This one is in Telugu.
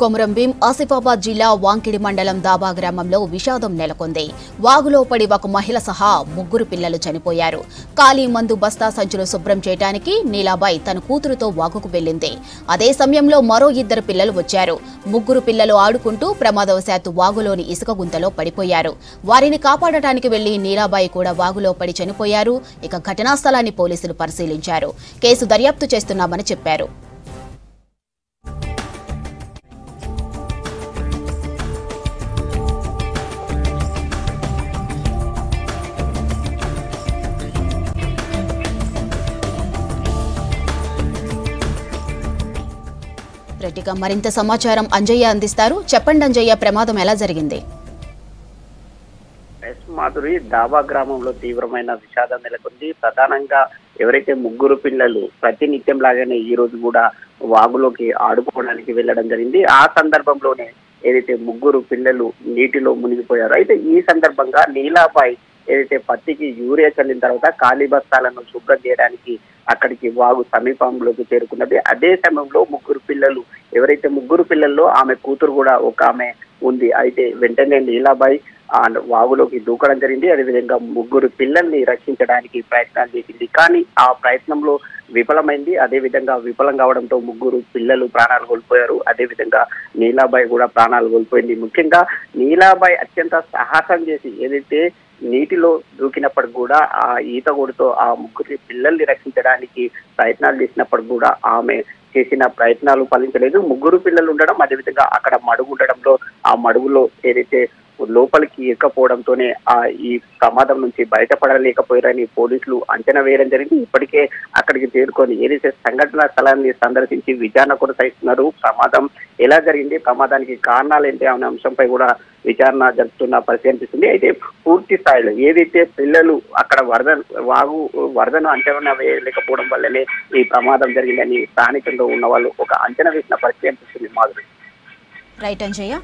కొమరం భీం ఆసిఫాబాద్ జిల్లా వాంకిడి మండలం దాబా గ్రామంలో విషాదం నెలకొంది. వాగులో పడి ఒక మహిళ సహా 3 పిల్లలు చనిపోయారు. ఖాళీ మందు బస్తా సంచులు శుభ్రం చేయడానికి నీలాబాయ్ తన కూతురుతో వాగుకు వెళ్లింది. అదే సమయంలో మరో 2 పిల్లలు వచ్చారు. 3 పిల్లలు ఆడుకుంటూ ప్రమాదవశాత్తు వాగులోని ఇసుక గుంతలో పడిపోయారు. వారిని కాపాడటానికి వెళ్లి నీలాబాయ్ కూడా వాగులో పడి చనిపోయారు. ఇక ఘటనా స్థలాన్ని పోలీసులు పరిశీలించారు. కేసు దర్యాప్తు చేస్తున్నామని చెప్పారు. రెడ్డిగా మరింత సమాచారం అంజయ్య అందిస్తారు. చెప్పండి అంజయ్య, ప్రమాదం ఎలా జరిగింది? మాధురి, దాబా గ్రామంలో తీవ్రమైన విషాదం నెలకొంది. ప్రధానంగా ఎవరైతే 3 పిల్లలు ప్రతినిత్యం లాగానే ఈ రోజు కూడా వాగులోకి ఆడుకోవడానికి వెళ్లడం జరిగింది. ఆ సందర్భంలోనే ఏదైతే 3 పిల్లలు నీటిలో మునిగిపోయారో, అయితే ఈ సందర్భంగా నీలాబాయ్ ఏదైతే పత్తికి యూరియా చల్లిన తర్వాత ఖాళీ బస్తాలను శుభ్రం చేయడానికి అక్కడికి వాగు సమీపంలోకి చేరుకున్నది. అదే సమయంలో 3 పిల్లలు ఎవరైతే 3 పిల్లల్లో ఆమె కూతురు కూడా ఒక ఆమె ఉంది. అయితే వెంటనే నీలాబాయ్ వాగులోకి దూకడం జరిగింది. అదేవిధంగా 3 పిల్లల్ని రక్షించడానికి ప్రయత్నాలు చేసింది. కానీ ఆ ప్రయత్నంలో విఫలమైంది. అదేవిధంగా విఫలం కావడంతో 3 పిల్లలు ప్రాణాలు కోల్పోయారు. అదేవిధంగా నీలాబాయ్ కూడా ప్రాణాలు కోల్పోయింది. ముఖ్యంగా నీలాబాయ్ అత్యంత సాహసం చేసి ఏదైతే నీటిలో దూకినప్పుడు కూడా ఆ ఈతగొడుతో ఆ 3 పిల్లల్ని రక్షించడానికి ప్రయత్నాలు చేసినప్పుడు కూడా ఆమె చేసిన ప్రయత్నాలు ఫలించలేదు. 3 పిల్లలు ఉండడం, అదేవిధంగా అక్కడ మడుగు ఉండడంలో ఆ మడుగులో ఏదైతే లోపలికి ఇరుకపోవడంతోనే ఈ ప్రమాదం నుంచి బయటపడలేకపోయారని పోలీసులు అంచనా వేయడం జరిగింది. ఇప్పటికే అక్కడికి చేరుకొని ఏదైతే సంఘటన స్థలాన్ని సందర్శించి విచారణ కొనసాగిస్తున్నారు. ప్రమాదం ఎలా జరిగింది, ప్రమాదానికి కారణాలు ఏంటి అనే అంశంపై కూడా విచారణ జరుపుతున్న పరిస్థితి అనిపిస్తుంది. అయితే పూర్తి స్థాయిలో ఏదైతే పిల్లలు అక్కడ వరదను అంచనా వేయలేకపోవడం వల్లనే ఈ ప్రమాదం జరిగిందని స్థానికంగా ఉన్న వాళ్ళు ఒక అంచనా వేసిన పరిస్థితి అనిపిస్తుంది. మాధురి. రైట్ అంజయ్య.